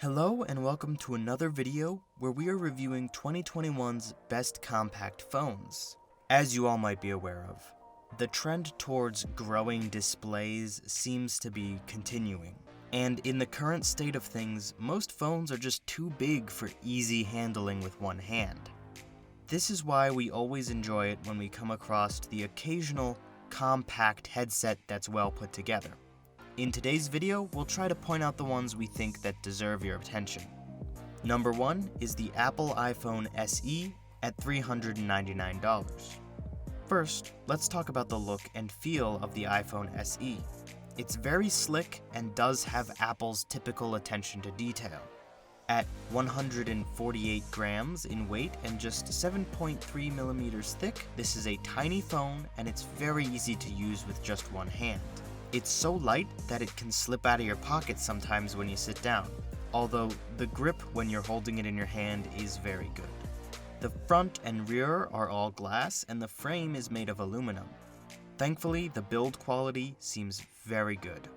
Hello and welcome to another video where we are reviewing 2021's best compact phones. As you all might be aware of, the trend towards growing displays seems to be continuing. And in the current state of things, most phones are just too big for easy handling with one hand. This is why we always enjoy it when we come across the occasional compact headset that's well put together. In today's video, we'll try to point out the ones we think that deserve your attention. Number 1 is the Apple iPhone SE at $399. First, let's talk about the look and feel of the iPhone SE. It's very slick and does have Apple's typical attention to detail. At 148 grams in weight and just 7.3 millimeters thick, this is a tiny phone and it's very easy to use with just one hand. It's so light that it can slip out of your pocket sometimes when you sit down, although the grip when you're holding it in your hand is very good. The front and rear are all glass and the frame is made of aluminum. Thankfully, the build quality seems very good.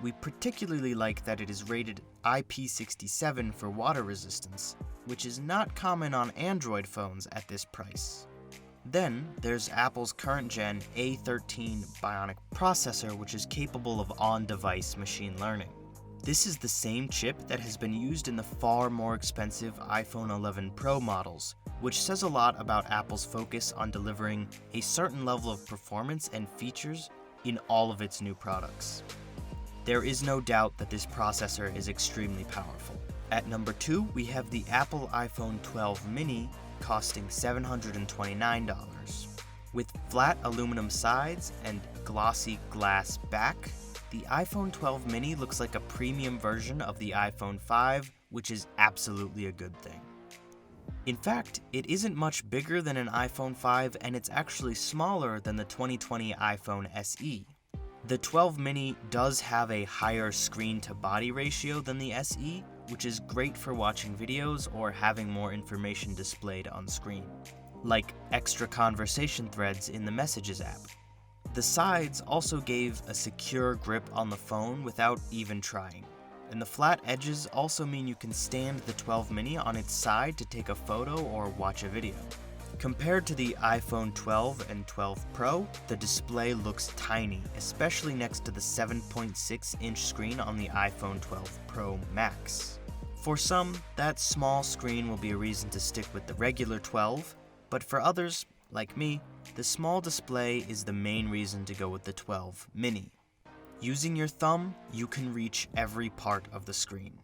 We particularly like that it is rated IP67 for water resistance, which is not common on Android phones at this price. Then, there's Apple's current-gen A13 Bionic processor, which is capable of on-device machine learning. This is the same chip that has been used in the far more expensive iPhone 11 Pro models, which says a lot about Apple's focus on delivering a certain level of performance and features in all of its new products. There is no doubt that this processor is extremely powerful. At number 2, we have the Apple iPhone 12 mini, costing $729. With flat aluminum sides and glossy glass back, the iPhone 12 mini looks like a premium version of the iPhone 5, which is absolutely a good thing. In fact, it isn't much bigger than an iPhone 5 and it's actually smaller than the 2020 iPhone SE. The 12 mini does have a higher screen-to-body ratio than the SE, which is great for watching videos or having more information displayed on screen, like extra conversation threads in the Messages app. The sides also gave a secure grip on the phone without even trying, and the flat edges also mean you can stand the 12 mini on its side to take a photo or watch a video. Compared to the iPhone 12 and 12 Pro, the display looks tiny, especially next to the 7.6-inch screen on the iPhone 12 Pro Max. For some, that small screen will be a reason to stick with the regular 12, but for others, like me, the small display is the main reason to go with the 12 mini. Using your thumb, you can reach every part of the screen.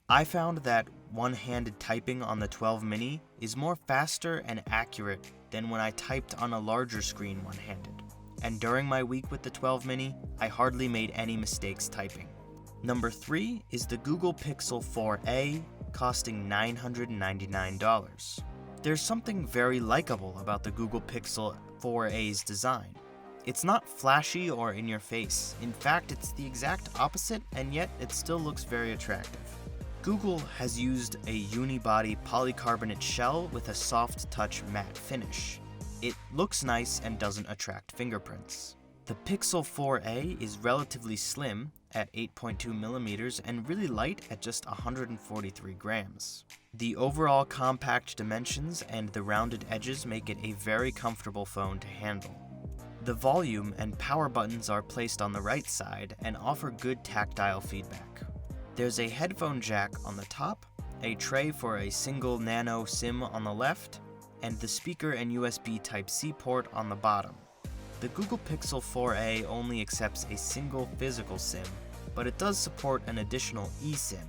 I found that one-handed typing on the 12 mini is more faster and accurate than when I typed on a larger screen one-handed. And during my week with the 12 mini, I hardly made any mistakes typing. Number 3 is the Google Pixel 4a, costing $999. There's something very likable about the Google Pixel 4a's design. It's not flashy or in your face. In fact, it's the exact opposite, and yet it still looks very attractive. Google has used a unibody polycarbonate shell with a soft touch matte finish. It looks nice and doesn't attract fingerprints. The Pixel 4a is relatively slim at 8.2 millimeters and really light at just 143 grams. The overall compact dimensions and the rounded edges make it a very comfortable phone to handle. The volume and power buttons are placed on the right side and offer good tactile feedback. There's a headphone jack on the top, a tray for a single nano SIM on the left, and the speaker and USB Type-C port on the bottom. The Google Pixel 4a only accepts a single physical SIM, but it does support an additional eSIM.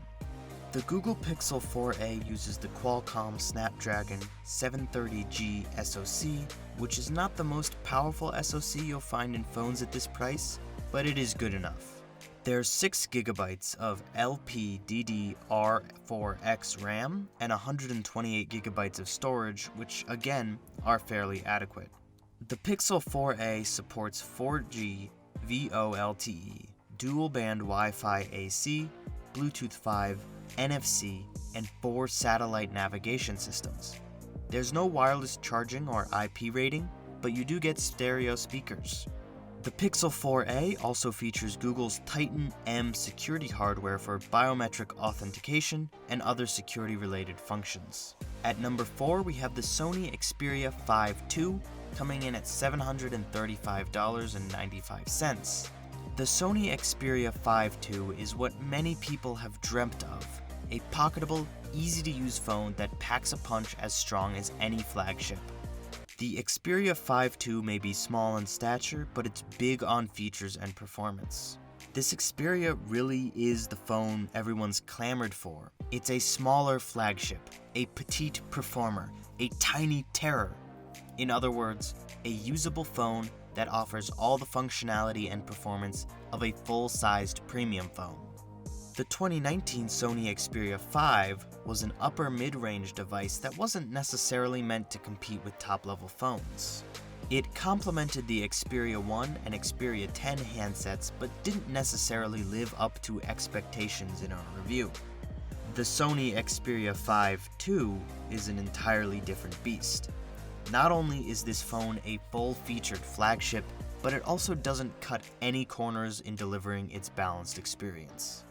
The Google Pixel 4a uses the Qualcomm Snapdragon 730G SoC, which is not the most powerful SoC you'll find in phones at this price, but it is good enough. There's 6 GB of LPDDR4X RAM and 128 GB of storage, which again are fairly adequate. The Pixel 4a supports 4G VoLTE, dual-band Wi-Fi AC, Bluetooth 5, NFC, and 4 satellite navigation systems. There's no wireless charging or IP rating, but you do get stereo speakers. The Pixel 4a also features Google's Titan M security hardware for biometric authentication and other security-related functions. At number 4, we have the Sony Xperia 5 II, coming in at $735.95. The Sony Xperia 5 II is what many people have dreamt of, a pocketable, easy-to-use phone that packs a punch as strong as any flagship. The Xperia 5 II may be small in stature, but it's big on features and performance. This Xperia really is the phone everyone's clamored for. It's a smaller flagship, a petite performer, a tiny terror. In other words, a usable phone that offers all the functionality and performance of a full-sized premium phone. The 2019 Sony Xperia 5 was an upper mid-range device that wasn't necessarily meant to compete with top-level phones. It complemented the Xperia 1 and Xperia 10 handsets, but didn't necessarily live up to expectations in our review. The Sony Xperia 5 II is an entirely different beast. Not only is this phone a full-featured flagship, but it also doesn't cut any corners in delivering its balanced experience.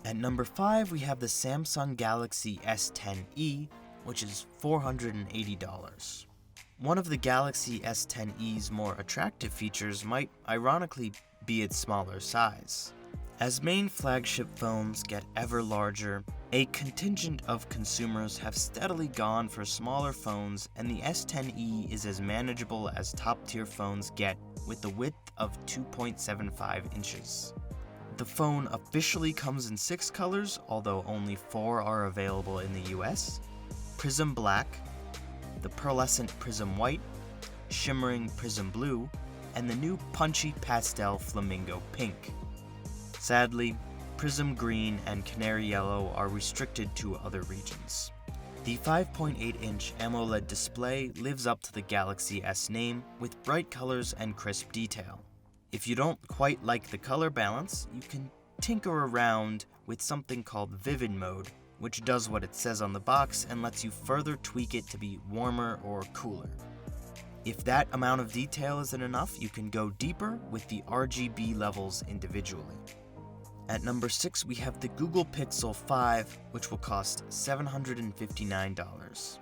At number 5, we have the Samsung Galaxy S10e, which is $480. One of the Galaxy S10e's more attractive features might ironically be its smaller size. As main flagship phones get ever larger, a contingent of consumers have steadily gone for smaller phones, and the S10e is as manageable as top-tier phones get, with a width of 2.75 inches. The phone officially comes in 6 colors, although only 4 are available in the US: Prism Black, the Pearlescent Prism White, Shimmering Prism Blue, and the new punchy pastel Flamingo Pink. Sadly, Prism Green and Canary Yellow are restricted to other regions. The 5.8-inch AMOLED display lives up to the Galaxy S name with bright colors and crisp detail. If you don't quite like the color balance, you can tinker around with something called Vivid Mode, which does what it says on the box and lets you further tweak it to be warmer or cooler. If that amount of detail isn't enough, you can go deeper with the RGB levels individually. At number 6, we have the Google Pixel 5, which will cost $759.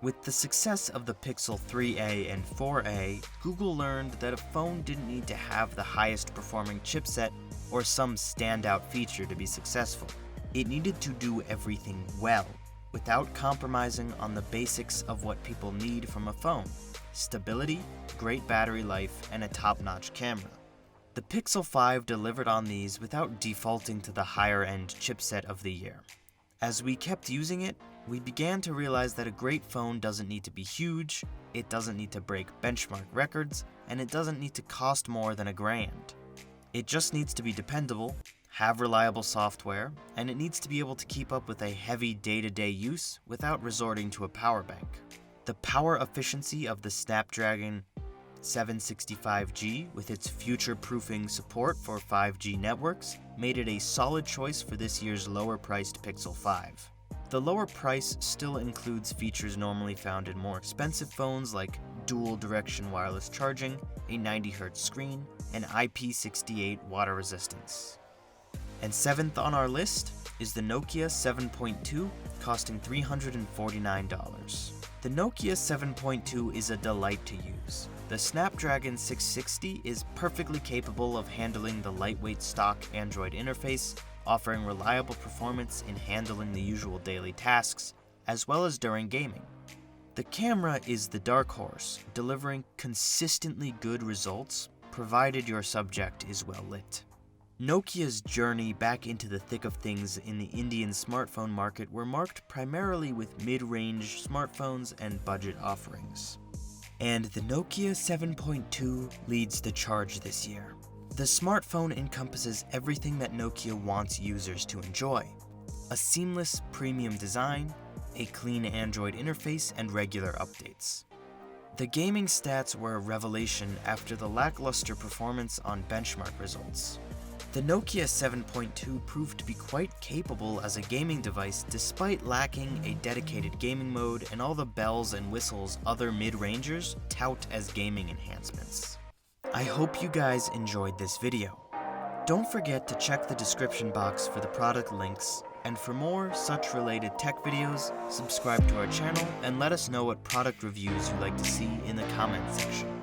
With the success of the Pixel 3a and 4a, Google learned that a phone didn't need to have the highest performing chipset or some standout feature to be successful. It needed to do everything well, without compromising on the basics of what people need from a phone: stability, great battery life, and a top-notch camera. The Pixel 5 delivered on these without defaulting to the higher-end chipset of the year. As we kept using it, we began to realize that a great phone doesn't need to be huge, it doesn't need to break benchmark records, and it doesn't need to cost more than $1,000. It just needs to be dependable, have reliable software, and it needs to be able to keep up with a heavy day-to-day use without resorting to a power bank. The power efficiency of the Snapdragon 765G, with its future-proofing support for 5G networks, made it a solid choice for this year's lower-priced Pixel 5. The lower price still includes features normally found in more expensive phones like dual-direction wireless charging, a 90Hz screen, and IP68 water resistance. And 7th on our list is the Nokia 7.2, costing $349. The Nokia 7.2 is a delight to use. The Snapdragon 660 is perfectly capable of handling the lightweight stock Android interface, offering reliable performance in handling the usual daily tasks, as well as during gaming. The camera is the dark horse, delivering consistently good results, provided your subject is well lit. Nokia's journey back into the thick of things in the Indian smartphone market were marked primarily with mid-range smartphones and budget offerings. And the Nokia 7.2 leads the charge this year. The smartphone encompasses everything that Nokia wants users to enjoy: a seamless premium design, a clean Android interface, and regular updates. The gaming stats were a revelation after the lackluster performance on benchmark results. The Nokia 7.2 proved to be quite capable as a gaming device despite lacking a dedicated gaming mode and all the bells and whistles other mid-rangers tout as gaming enhancements. I hope you guys enjoyed this video. Don't forget to check the description box for the product links, and for more such related tech videos, subscribe to our channel and let us know what product reviews you'd like to see in the comment section.